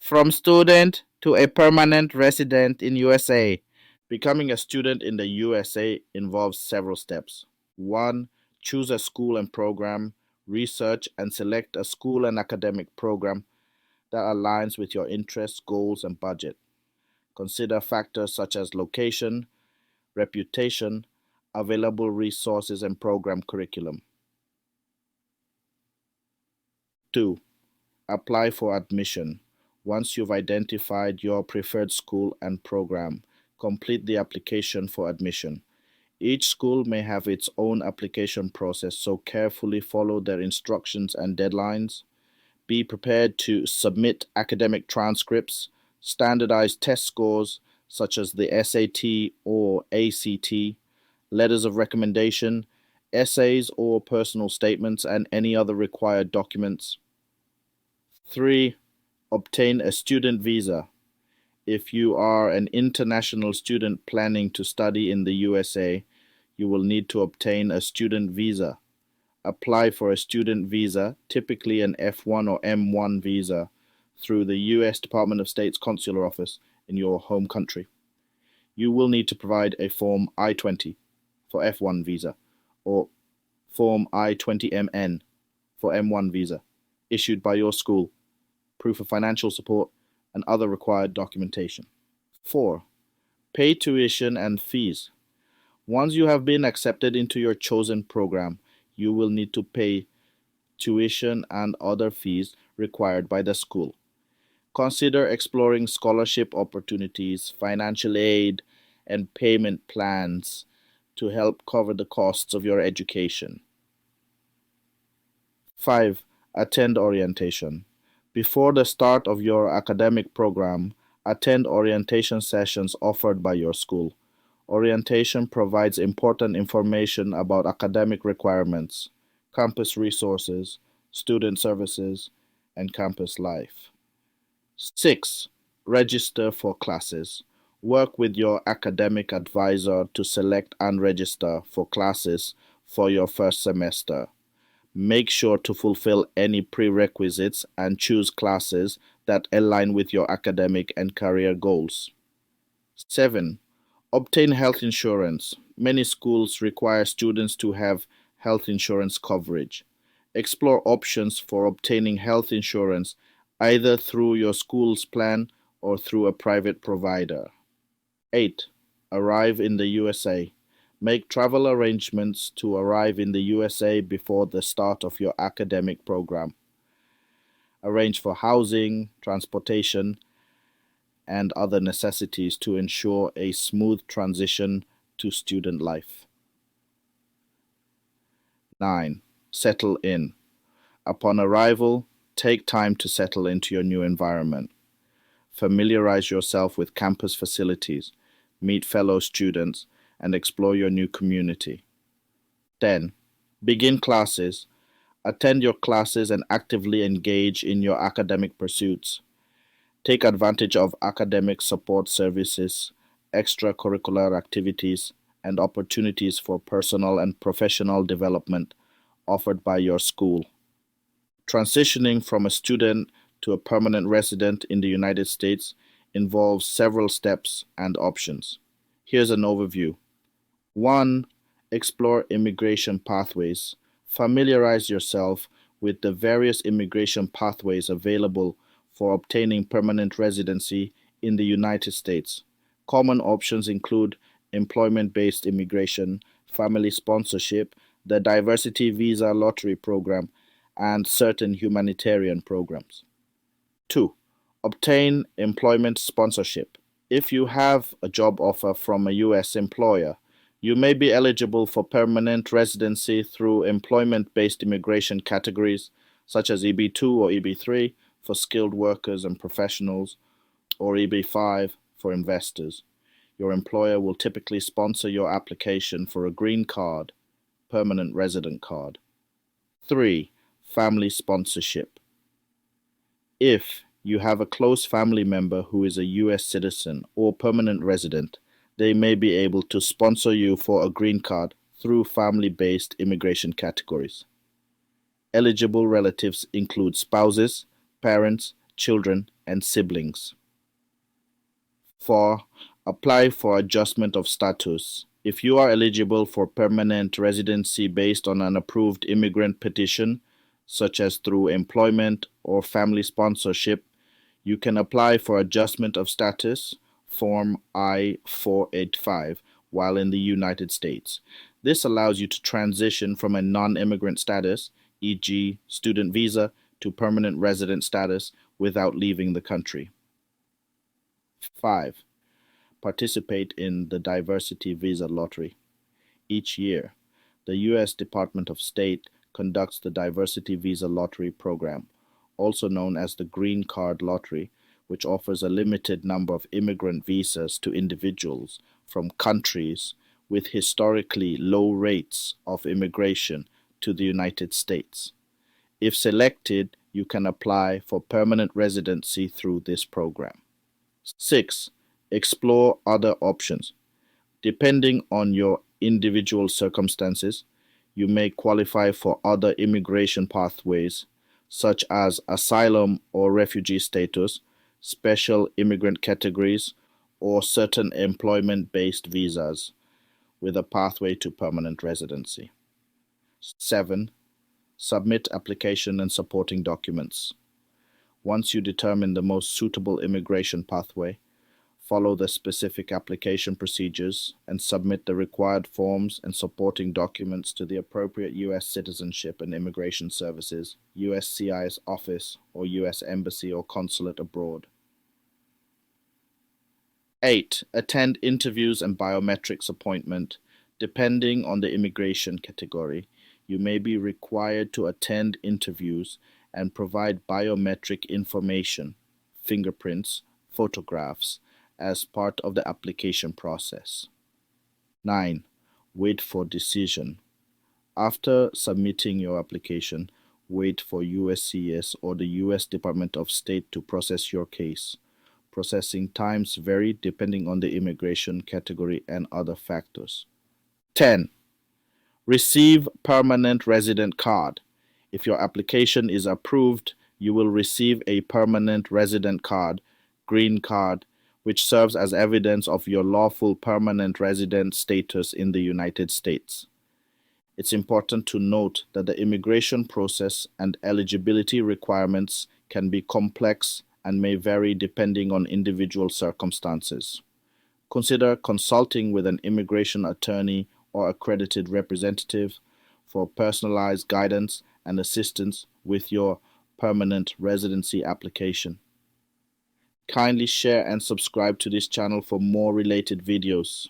From student to a permanent resident in USA. Becoming a student in the USA involves several steps. 1. Choose a school and program, research and select a school and academic program that aligns with your interests, goals, and budget. Consider factors such as location, reputation, available resources, and program curriculum. 2. Apply for admission. Once you've identified your preferred school and program, complete the application for admission. Each school may have its own application process, so carefully follow their instructions and deadlines. Be prepared to submit academic transcripts, standardized test scores such as the SAT or ACT, letters of recommendation, essays or personal statements, and any other required documents. 3. Obtain a student visa. If you are an international student planning to study in the USA, you will need to obtain a student visa. Apply for a student visa, typically an F1 or M1 visa, through the U.S. Department of State's consular office in your home country. You will need to provide a Form I-20 for F1 visa or Form I-20MN for M1 visa, issued by your school, proof of financial support, and other required documentation. 4. Pay tuition and fees. Once you have been accepted into your chosen program, you will need to pay tuition and other fees required by the school. Consider exploring scholarship opportunities, financial aid, and payment plans to help cover the costs of your education. 5. Attend orientation. Before the start of your academic program, attend orientation sessions offered by your school. Orientation provides important information about academic requirements, campus resources, student services, and campus life. 6. Register for classes. Work with your academic advisor to select and register for classes for your first semester. Make sure to fulfill any prerequisites and choose classes that align with your academic and career goals. 7. Obtain health insurance. Many schools require students to have health insurance coverage. Explore options for obtaining health insurance either through your school's plan or through a private provider. 8. Arrive in the USA. Make travel arrangements to arrive in the USA before the start of your academic program. Arrange for housing, transportation, and other necessities to ensure a smooth transition to student life. 9. Settle in. Upon arrival, take time to settle into your new environment. Familiarize yourself with campus facilities, meet fellow students, and explore your new community. 10. Begin classes. Attend your classes and actively engage in your academic pursuits. Take advantage of academic support services, extracurricular activities, and opportunities for personal and professional development offered by your school. Transitioning from a student to a permanent resident in the United States involves several steps and options. Here's an overview. 1. Explore immigration pathways. Familiarize yourself with the various immigration pathways available for obtaining permanent residency in the United States. Common options include employment-based immigration, family sponsorship, the diversity visa lottery program, and certain humanitarian programs. 2. Obtain employment sponsorship. If you have a job offer from a U.S. employer, you may be eligible for permanent residency through employment-based immigration categories such as EB2 or EB3 for skilled workers and professionals, or EB5 for investors. Your employer will typically sponsor your application for a green card, permanent resident card. 3. Family sponsorship. If you have a close family member who is a U.S. citizen or permanent resident, they may be able to sponsor you for a green card through family-based immigration categories. Eligible relatives include spouses, parents, children, and siblings. 4. Apply for adjustment of status. If you are eligible for permanent residency based on an approved immigrant petition, such as through employment or family sponsorship, you can apply for adjustment of status, Form I-485, while in the United States. This allows you to transition from a non-immigrant status, e.g., student visa, to permanent resident status without leaving the country. 5. Participate in the Diversity Visa Lottery. Each year, the U.S. Department of State conducts the Diversity Visa Lottery program, also known as the Green Card Lottery, which offers a limited number of immigrant visas to individuals from countries with historically low rates of immigration to the United States. If selected, you can apply for permanent residency through this program. 6. Explore other options. Depending on your individual circumstances, you may qualify for other immigration pathways, such as asylum or refugee status, special immigrant categories, or certain employment-based visas with a pathway to permanent residency. 7. Submit application and supporting documents. Once you determine the most suitable immigration pathway, follow the specific application procedures and submit the required forms and supporting documents to the appropriate U.S. Citizenship and Immigration Services, USCIS office, or U.S. Embassy or consulate abroad. 8. Attend interviews and biometrics appointment. Depending on the immigration category, you may be required to attend interviews and provide biometric information, fingerprints, photographs, as part of the application process. 9. Wait for decision. After submitting your application, wait for USCIS or the U.S. Department of State to process your case. Processing times vary depending on the immigration category and other factors. 10. Receive permanent resident card. If your application is approved, you will receive a permanent resident card, green card, which serves as evidence of your lawful permanent resident status in the United States. It's important to note that the immigration process and eligibility requirements can be complex and may vary depending on individual circumstances. Consider consulting with an immigration attorney or accredited representative for personalized guidance and assistance with your permanent residency application. Kindly share and subscribe to this channel for more related videos.